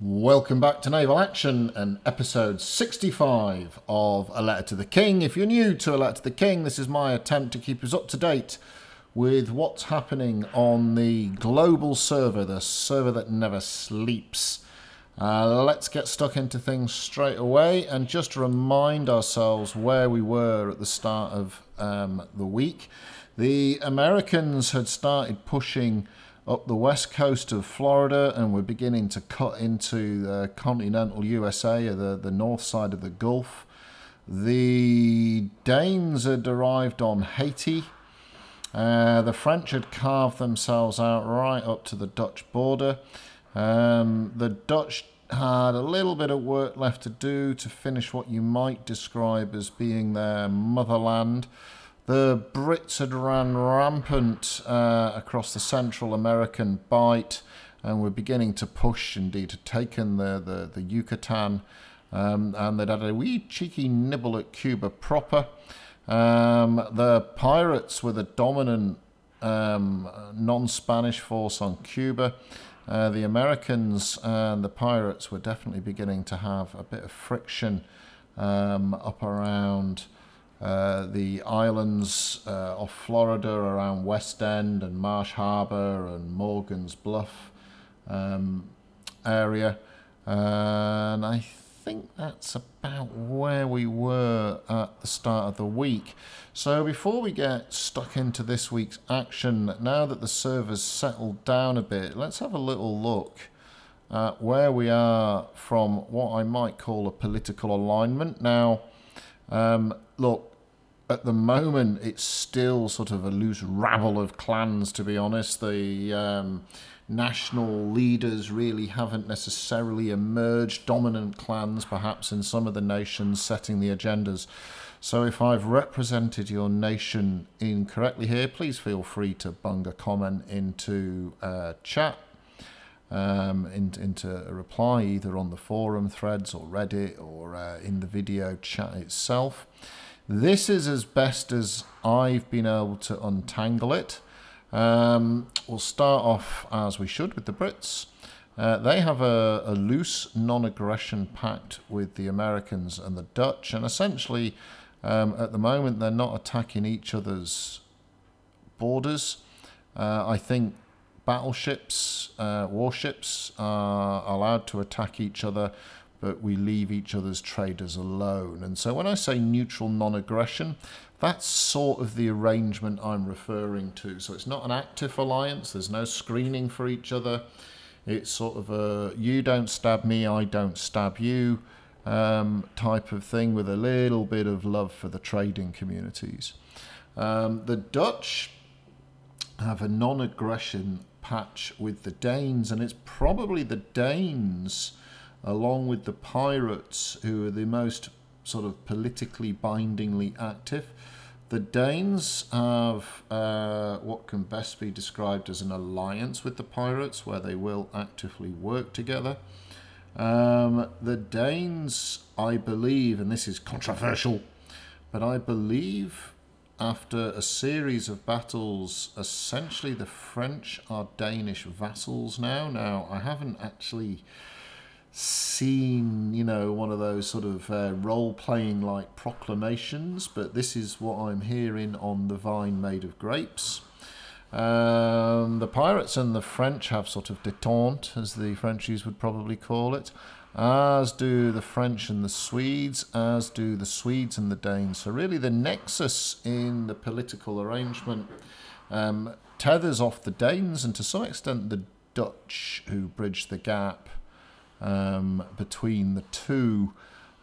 Welcome back to Naval Action and episode 65 of A Letter to the King. If you're new to A Letter to the King, this is my attempt to keep us up to date with what's happening on the global server, the server that never sleeps. Let's get stuck into things straight away and just remind ourselves where we were at the start of the week. The Americans had started pushing up the west coast of Florida and we're beginning to cut into the continental USA, the north side of the Gulf. The Danes had arrived on Haiti. The French had carved themselves out right up to the Dutch border. The Dutch had a little bit of work left to do to finish what you might describe as being their motherland. The Brits had ran rampant across the Central American bight and were beginning to push, indeed, had taken the Yucatan, and they'd had a wee cheeky nibble at Cuba proper. The pirates were the dominant non-Spanish force on Cuba. The Americans and the pirates were definitely beginning to have a bit of friction up around the islands off Florida, around West End and Marsh Harbour and Morgan's Bluff area. And I think that's about where we were at the start of the week. So before we get stuck into this week's action, now that the server's settled down a bit, let's have a little look at where we are from what I might call a political alignment. Now, look, at the moment, it's still sort of a loose rabble of clans, to be honest. The national leaders really haven't necessarily emerged. Dominant clans, perhaps, in some of the nations setting the agendas. So if I've represented your nation incorrectly here, please feel free to bung a comment into chat, into a reply, either on the forum threads or Reddit or in the video chat itself. This is as best as I've been able to untangle it. We'll start off, as we should, with the Brits. They have a loose non-aggression pact with the Americans and the Dutch, and essentially, at the moment, they're not attacking each other's borders. I think battleships, warships are allowed to attack each other, but we leave each other's traders alone. And so when I say neutral non-aggression, that's sort of the arrangement I'm referring to. So it's not an active alliance, there's no screening for each other. It's sort of a you don't stab me, I don't stab you type of thing, with a little bit of love for the trading communities. The Dutch have a non-aggression patch with the Danes, and it's probably the Danes, along with the pirates, who are the most sort of politically bindingly active. The Danes have what can best be described as an alliance with the pirates, where they will actively work together. The Danes, I believe, and this is controversial, but I believe after a series of battles, essentially the French are Danish vassals now. Now, I haven't actually seen, you know, one of those sort of role-playing like proclamations, but this is what I'm hearing on the vine made of grapes. The pirates and the French have sort of détente, as the Frenchies would probably call it, as do the French and the Swedes, as do the Swedes and the Danes. So really the nexus in the political arrangement tethers off the Danes and to some extent the Dutch, who bridge the gap between the two.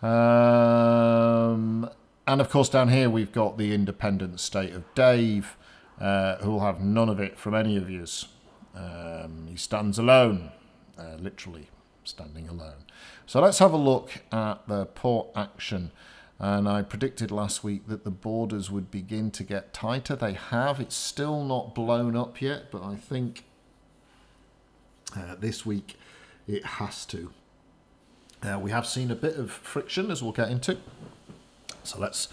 And of course down here we've got the independent state of Dave, who will have none of it from any of yous. He stands alone, literally standing alone. So let's have a look at the port action. And I predicted last week that the borders would begin to get tighter. They have. It's still not blown up yet, but I think this week it has to. We have seen a bit of friction, as we'll get into. So let's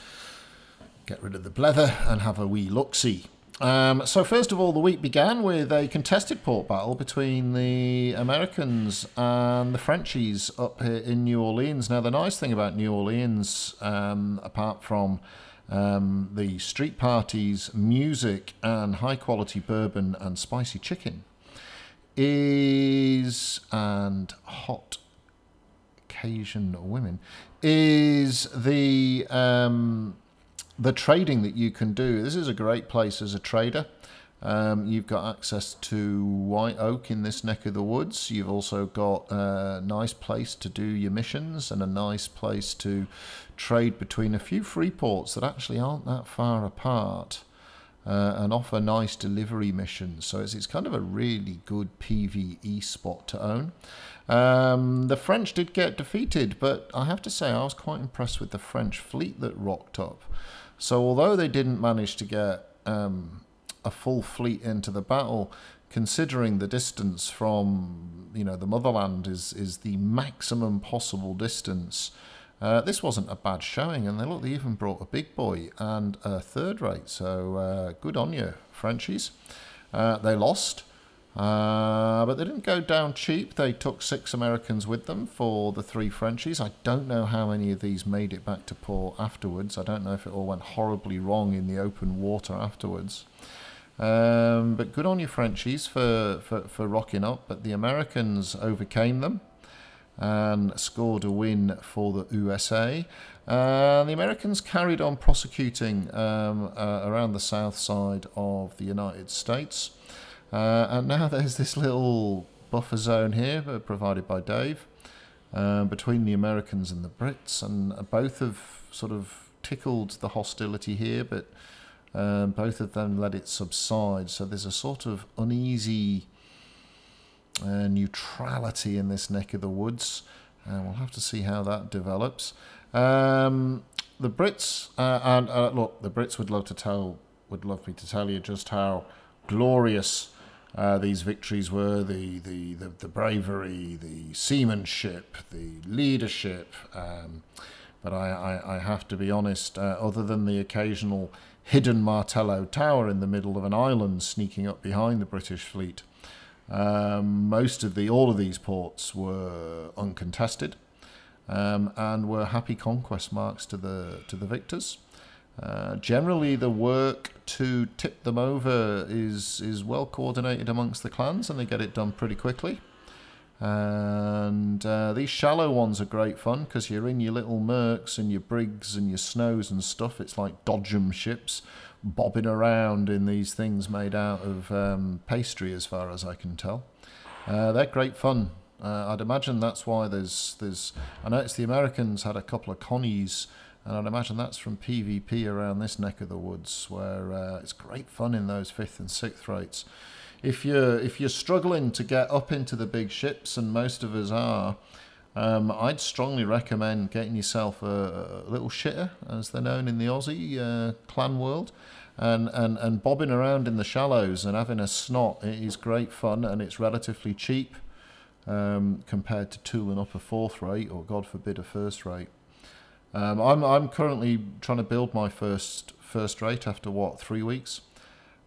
get rid of the blether and have a wee look-see. So first of all, the week began with a contested port battle between the Americans and the Frenchies up here in New Orleans. Now, the nice thing about New Orleans, apart from the street parties, music, and high-quality bourbon and spicy chicken, and hot Cajun women, is the trading that you can do. This is a great place as a trader. You've got access to white oak in this neck of the woods. You've also got a nice place to do your missions and a nice place to trade between a few free ports that actually aren't that far apart and offer nice delivery missions. So it's kind of a really good PvE spot to own. The French did get defeated, but I have to say I was quite impressed with the French fleet that rocked up. So although they didn't manage to get a full fleet into the battle, considering the distance from, the motherland is the maximum possible distance, this wasn't a bad showing. And they even brought a big boy and a third rate. So good on you, Frenchies. They lost. But they didn't go down cheap. They took 6 Americans with them for the 3 Frenchies. I don't know how many of these made it back to port afterwards. I don't know if it all went horribly wrong in the open water afterwards. But good on you, Frenchies, for rocking up. But the Americans overcame them and scored a win for the USA. The Americans carried on prosecuting around the south side of the United States. And now there's this little buffer zone here provided by Dave between the Americans and the Brits, and both have sort of tickled the hostility here, but both of them let it subside. So there's a sort of uneasy neutrality in this neck of the woods, and we'll have to see how that develops. The Brits look, the Brits would love me to tell you just how glorious these victories were, the bravery, the seamanship, the leadership. But I have to be honest, other than the occasional hidden Martello tower in the middle of an island sneaking up behind the British fleet, all of these ports were uncontested and were happy conquest marks to the victors. Generally, the work to tip them over is well coordinated amongst the clans, and they get it done pretty quickly. And these shallow ones are great fun because you're in your little mercs and your brigs and your snows and stuff. It's like dodgem ships bobbing around in these things made out of pastry, as far as I can tell. They're great fun. I'd imagine that's why I noticed the Americans had a couple of connies. And I'd imagine that's from PvP around this neck of the woods, where it's great fun in those 5th and 6th rates. If you're struggling to get up into the big ships, and most of us are, I'd strongly recommend getting yourself a little shitter, as they're known in the Aussie clan world, and bobbing around in the shallows and having a snot. It is great fun, and it's relatively cheap compared to tooling up a 4th rate, or God forbid a 1st rate. I'm currently trying to build my first rate after 3 weeks,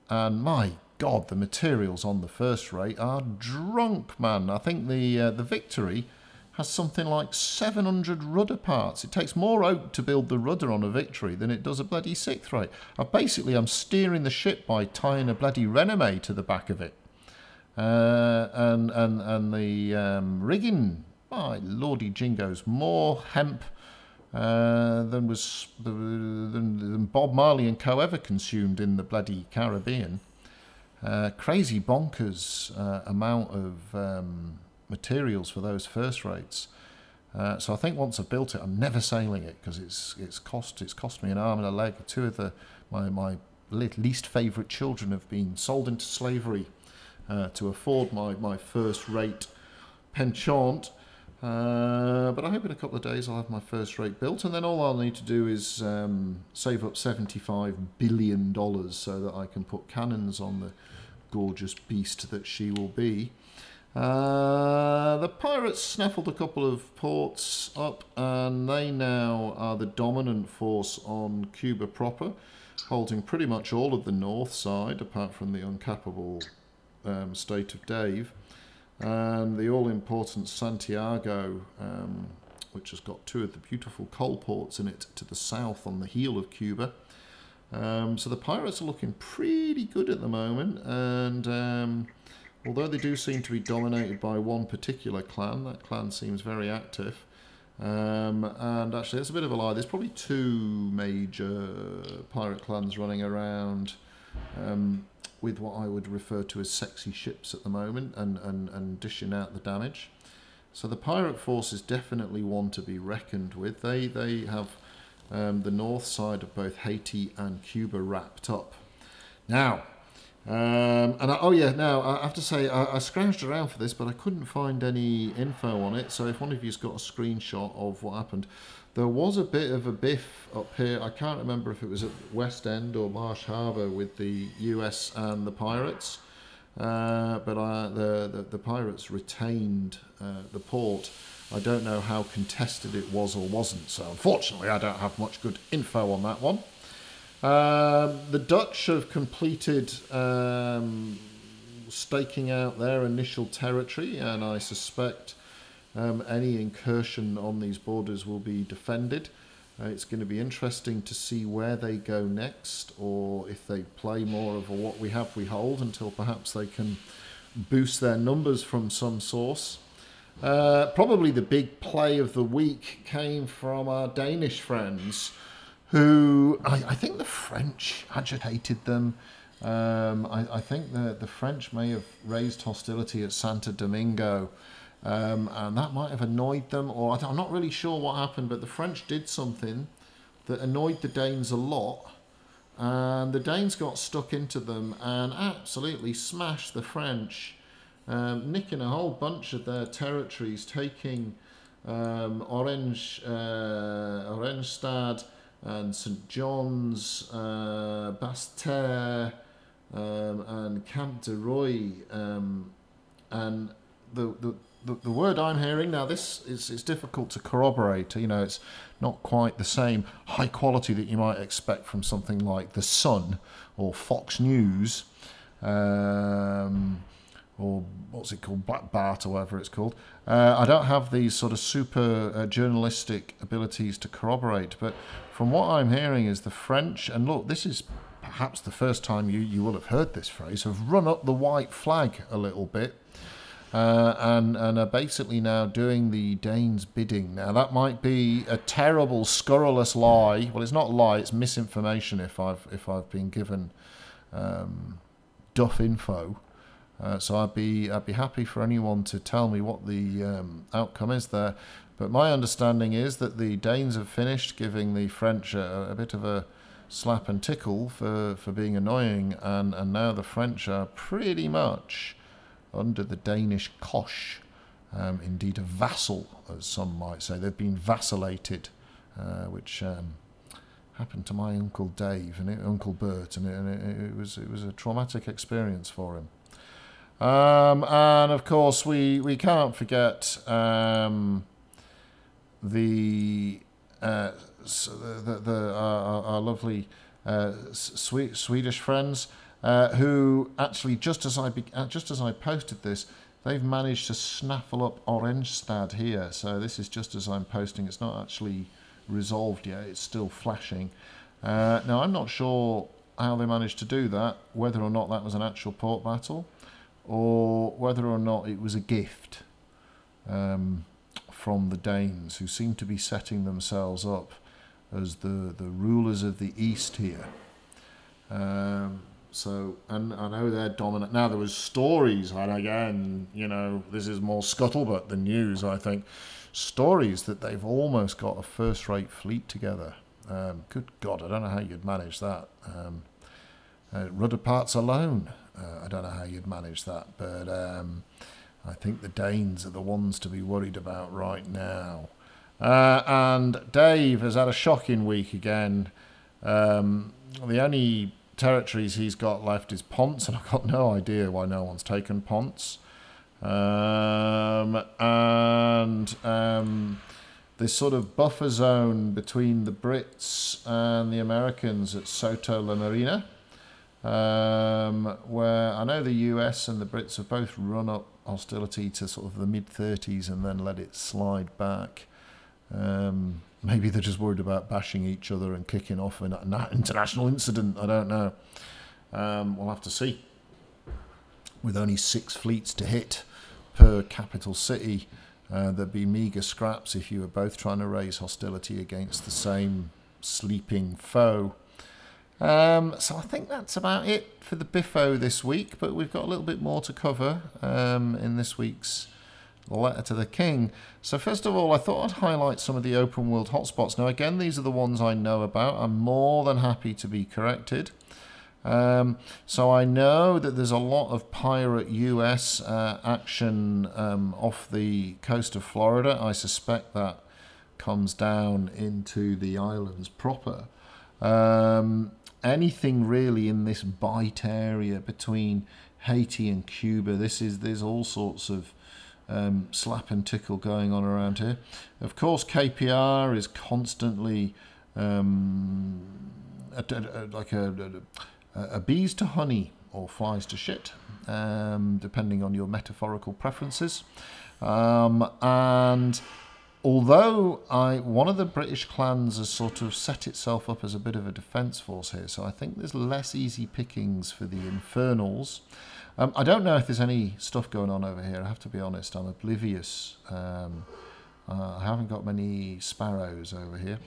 and my God, the materials on the 1st rate are drunk, man. I think the Victory has something like 700 rudder parts. It takes more oak to build the rudder on a Victory than it does a bloody 6th rate. I'm steering the ship by tying a bloody Renome to the back of it, and the rigging. My lordy jingoes, more hemp than Bob Marley and co ever consumed in the bloody Caribbean. Crazy bonkers amount of materials for those 1st rates. So I think once I've built it, I'm never sailing it because it's cost me an arm and a leg. 2 of my least favourite children have been sold into slavery to afford my 1st rate penchant. But I hope in a couple of days I'll have my 1st rate built, and then all I'll need to do is save up $75 billion so that I can put cannons on the gorgeous beast that she will be. The pirates snaffled a couple of ports up, and they now are the dominant force on Cuba proper. holding pretty much all of the north side, apart from the uncappable state of Dave, and the all-important Santiago, which has got two of the beautiful coal ports in it to the south on the heel of Cuba. So the pirates are looking pretty good at the moment, and although they do seem to be dominated by one particular clan, that clan seems very active. And actually, that's a bit of a lie. There's probably two major pirate clans running around with what I would refer to as sexy ships at the moment, and dishing out the damage. So the pirate force is definitely one to be reckoned with. They have the north side of both Haiti and Cuba wrapped up. Now, now I have to say I scrounged around for this, but I couldn't find any info on it. So if one of you's got a screenshot of what happened, there was a bit of a biff up here. I can't remember if it was at West End or Marsh Harbour with the US and the pirates, but the pirates retained the port. I don't know how contested it was or wasn't, so unfortunately I don't have much good info on that one. The Dutch have completed staking out their initial territory, and I suspect any incursion on these borders will be defended. It's going to be interesting to see where they go next, or if they play more of a what we have we hold until perhaps they can boost their numbers from some source. Probably the big play of the week came from our Danish friends, who I think the French agitated them. I think the French may have raised hostility at Santo Domingo, and that might have annoyed them, or I'm not really sure what happened, but the French did something that annoyed the Danes a lot, and the Danes got stuck into them and absolutely smashed the French, nicking a whole bunch of their territories, taking Oranjestad and St. John's, Basse-Terre, and Camp de Roy, and the word I'm hearing now, this is difficult to corroborate. You know, it's not quite the same high quality that you might expect from something like The Sun or Fox News, or what's it called, Black Bart or whatever it's called. I don't have these sort of super journalistic abilities to corroborate, but from what I'm hearing is the French, and look, this is perhaps the first time you will have heard this phrase, have run up the white flag a little bit, and are basically now doing the Danes' bidding. Now that might be a terrible, scurrilous lie. Well, it's not a lie; it's misinformation. If I've been given duff info. So I'd be happy for anyone to tell me what the outcome is there. But my understanding is that the Danes have finished giving the French a bit of a slap and tickle for being annoying, and now the French are pretty much under the Danish cosh, indeed a vassal, as some might say. They've been vacillated, which happened to my Uncle Dave and Uncle Bert, and it was a traumatic experience for him. And of course we can't forget our lovely Swedish friends, who actually just as I posted this, they've managed to snaffle up Oranjestad here. So this is just as I'm posting. It's not actually resolved yet. It's still flashing. Now I'm not sure how they managed to do that, whether or not that was an actual port battle, or whether or not it was a gift from the Danes, who seem to be setting themselves up as the rulers of the East here. So, and I know they're dominant. Now, there was stories, and again, you know, this is more scuttlebutt than news, I think, stories that they've almost got a first-rate fleet together. Good God, I don't know how you'd manage that. Rudder parts alone, I don't know how you'd manage that, but I think the Danes are the ones to be worried about right now. And Dave has had a shocking week again. The only territories he's got left is Ponce, and I've got no idea why no one's taken Ponce. this sort of buffer zone between the Brits and the Americans at Soto La Marina, where I know the US and the Brits have both run up hostility to sort of the mid-30s and then let it slide back. Maybe they're just worried about bashing each other and kicking off an international incident. I don't know. We'll have to see. With only 6 fleets to hit per capital city, there'd be meagre scraps if you were both trying to raise hostility against the same sleeping foe. So I think that's about it for the Biffo this week, but we've got a little bit more to cover in this week's Letter to the King. So first of all, I thought I'd highlight some of the open world hotspots. Now again, these are the ones I know about. I'm more than happy to be corrected. So I know that there's a lot of pirate US action off the coast of Florida. I suspect that comes down into the islands proper. Anything really in this bight area between Haiti and Cuba, there's all sorts of slap and tickle going on around here. Of course, KPR is constantly like a bees to honey or flies to shit, depending on your metaphorical preferences. And although one of the British clans has sort of set itself up as a bit of a defence force here, so I think there's less easy pickings for the Infernals. I don't know if there's any stuff going on over here, I have to be honest, I'm oblivious. I haven't got many sparrows over here.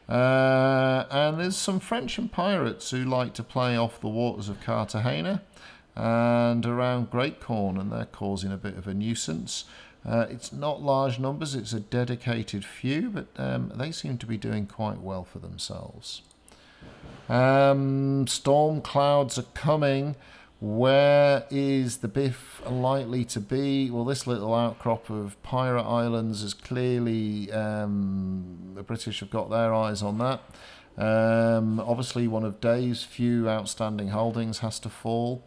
And there's some French and pirates who like to play off the waters of Cartagena and around Great Corn, and they're causing a bit of a nuisance. It's not large numbers, it's a dedicated few, but they seem to be doing quite well for themselves. Storm clouds are coming. Where is the Biff likely to be? Well, this little outcrop of pirate islands is clearly, the British have got their eyes on that. Obviously, one of Dave's few outstanding holdings has to fall.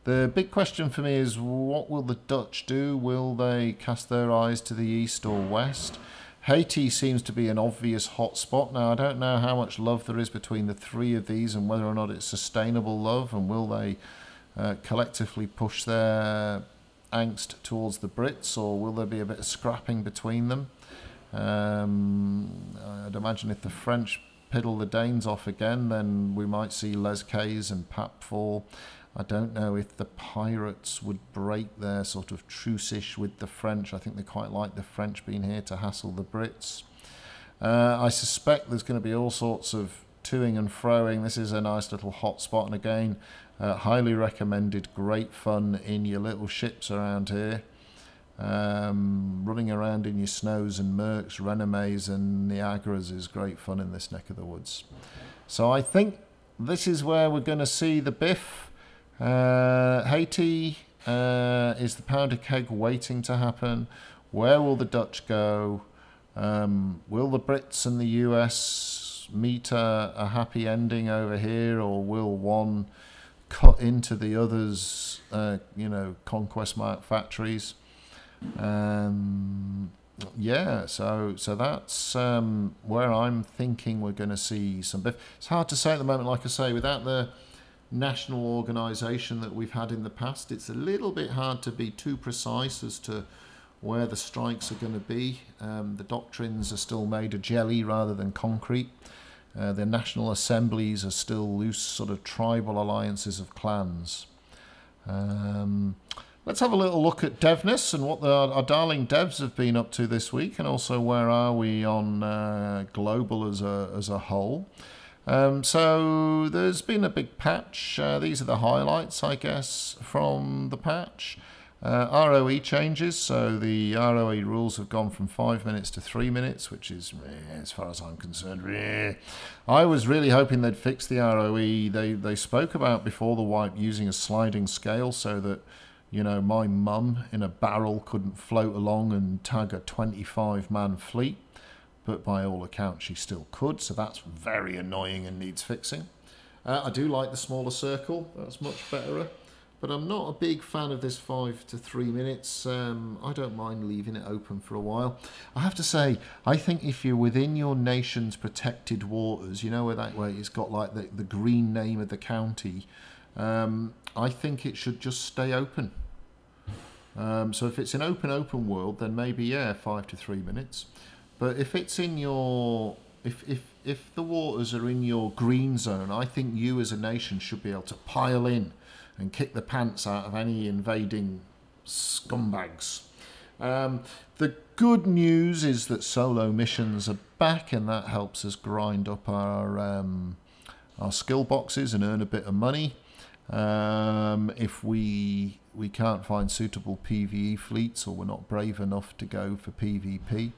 The big question for me is, what will the Dutch do? Will they cast their eyes to the east or west? Haiti seems to be an obvious hotspot. Now, I don't know how much love there is between the 3 of these and whether or not it's sustainable love, and will they collectively push their angst towards the Brits, or will there be a bit of scrapping between them? I'd imagine if the French piddle the Danes off again, then we might see Les Cays and Pap fall. I don't know if the pirates would break their sort of truce-ish with the French. I think they quite like the French being here to hassle the Brits. I suspect there's going to be all sorts of toing and froing. This is a nice little hot spot, and again, highly recommended. Great fun in your little ships around here, running around in your Snows and Mercs, Renomés and Niagaras is great fun in this neck of the woods. So I think this is where we're going to see the Biff. Haiti is the powder keg waiting to happen. Where will the Dutch go? Will the Brits and the US meet a happy ending over here, or will one cut into the other's, conquest mark factories? Yeah, so that's where I'm thinking we're going to see some Biff. It's hard to say at the moment, like I say, without the national organisation that we've had in the past, it's a little bit hard to be too precise as to where the strikes are going to be. The doctrines are still made of jelly rather than concrete. The national assemblies are still loose sort of tribal alliances of clans. Let's have a little look at Devness and what our darling devs have been up to this week, and also where are we on global as a whole. So there's been a big patch. These are the highlights, I guess, from the patch. ROE changes, so the ROE rules have gone from 5 minutes to 3 minutes, which is, as far as I'm concerned, I was really hoping they'd fix the ROE. They spoke about before the wipe using a sliding scale so that, my mum in a barrel couldn't float along and tag a 25-man fleet, but by all accounts she still could, so that's very annoying and needs fixing. I do like the smaller circle, that's much better. but I'm not a big fan of this 5 to 3 minutes. I don't mind leaving it open for a while. I have to say, I think if you're within your nation's protected waters, you know where that way it's got like the green name of the county, I think it should just stay open. So if it's an open world, then maybe, yeah, 5 to 3 minutes. But if it's in your... If the waters are in your green zone, I think you as a nation should be able to pile in and kick the pants out of any invading scumbags. The good news is that solo missions are back, and that helps us grind up our skill boxes and earn a bit of money. If we can't find suitable PvE fleets, or we're not brave enough to go for PvP.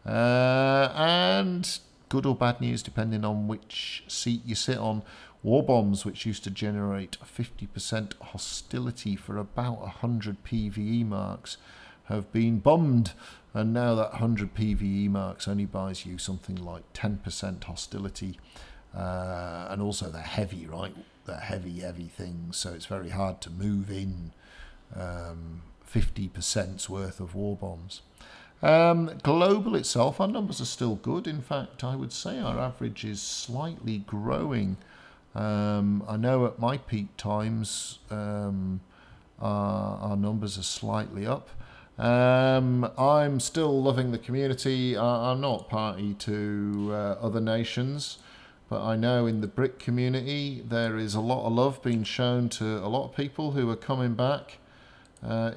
And good or bad news, depending on which seat you sit on, war bombs, which used to generate 50% hostility for about 100 PvE marks, have been bombed, and now that 100 PvE marks only buys you something like 10% hostility, and also they're heavy, right? They're heavy things, so it's very hard to move in 50%'s worth of war bombs. Global itself, our numbers are still good. In fact, I would say our average is slightly growing. I know at my peak times our numbers are slightly up. I'm still loving the community. I'm not party to other nations, but I know in the Brit community there is a lot of love being shown to a lot of people who are coming back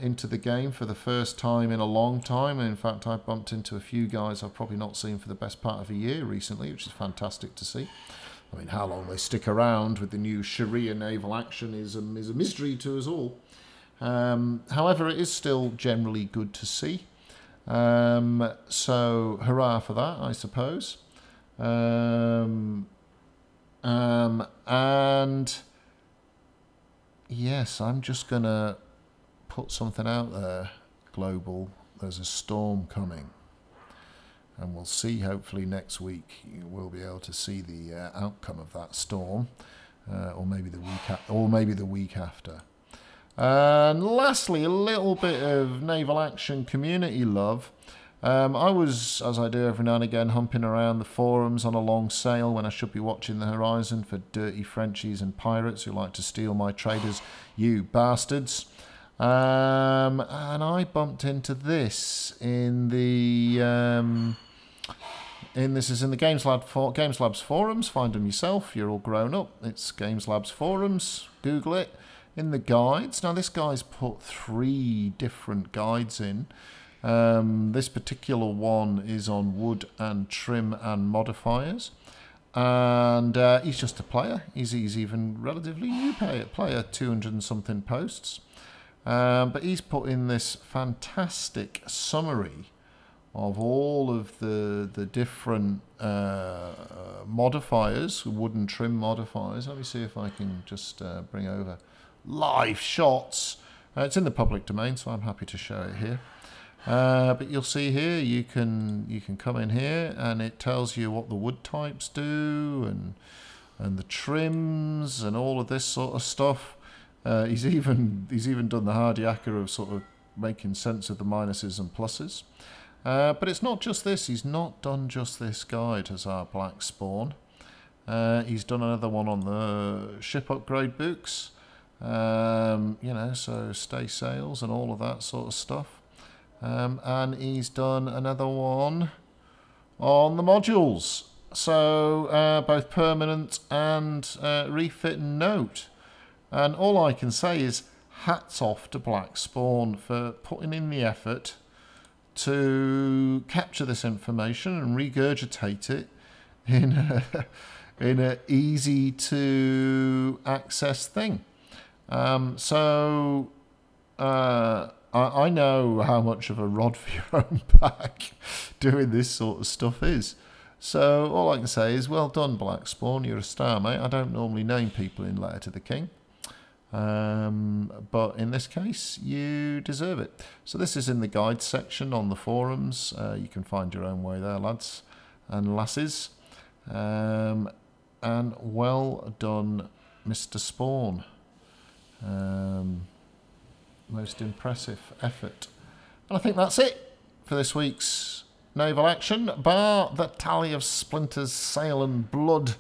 into the game for the first time in a long time. And in fact, I bumped into a few guys I've probably not seen for the best part of a year recently, which is fantastic to see. I mean, how long they stick around with the new Sharia naval action is a mystery to us all. However, it is still generally good to see. So, hurrah for that, I suppose. And yes, I'm just going to put something out there, global. There's a storm coming, and we'll see. Hopefully next week we'll be able to see the outcome of that storm, or maybe the week after. And lastly, a little bit of naval action community love. I was, as I do every now and again, humping around the forums on a long sail when I should be watching the horizon for dirty Frenchies and pirates who like to steal my traders, you bastards. And I bumped into this in the Games Labs forums. Find them yourself. You're all grown up. It's Games Labs forums. Google it. In the guides. Now this guy's put 3 different guides in. This particular one is on wood and trim and modifiers. And he's just a player. He's even relatively new player, 200 and something posts. But he's put in this fantastic summary of all of the different modifiers, wood and trim modifiers. Let me see if I can just bring over live shots. It's in the public domain, so I'm happy to show it here. But you'll see here, you can come in here, and it tells you what the wood types do, and the trims, and all of this sort of stuff. He's even done the hard yakka of sort of making sense of the minuses and pluses. But it's not just this. He's not done just this guide as our Black Spawn. He's done another one on the ship upgrade books. So stay sails and all of that sort of stuff. And he's done another one on the modules. So both permanent and refit and note. And all I can say is hats off to Black Spawn for putting in the effort to capture this information and regurgitate it in an easy to access thing. I know how much of a rod for your own back doing this sort of stuff is. So all I can say is well done, Black Spawn. You're a star, mate. I don't normally name people in Letter to the King. But in this case, you deserve it. So this is in the guide section on the forums. You can find your own way there, lads and lasses. And well done, Mr. Spawn. Most impressive effort. And I think that's it for this week's naval action, bar the tally of splinters, sail and blood.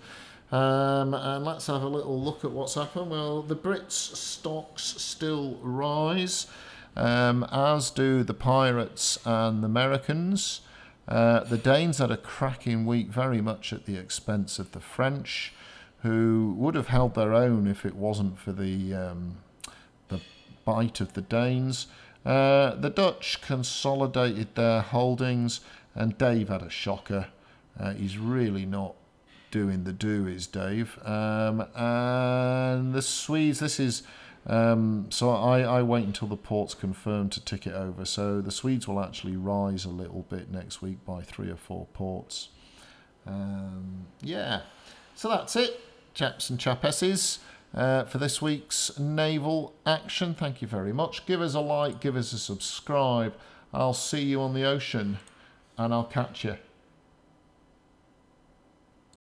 And let's have a little look at what's happened. Well, the Brits' stocks still rise, as do the pirates and the Americans. The Danes had a cracking week, very much at the expense of the French, who would have held their own if it wasn't for the bite of the Danes. The Dutch consolidated their holdings, and Dave had a shocker. He's really not doing the do, is Dave. And the Swedes, this is... so I wait until the port's confirmed to tick it over. So the Swedes will actually rise a little bit next week by 3 or 4 ports. Yeah, so that's it, chaps and chapesses, for this week's naval action. Thank you very much. Give us a like, give us a subscribe. I'll see you on the ocean, and I'll catch you.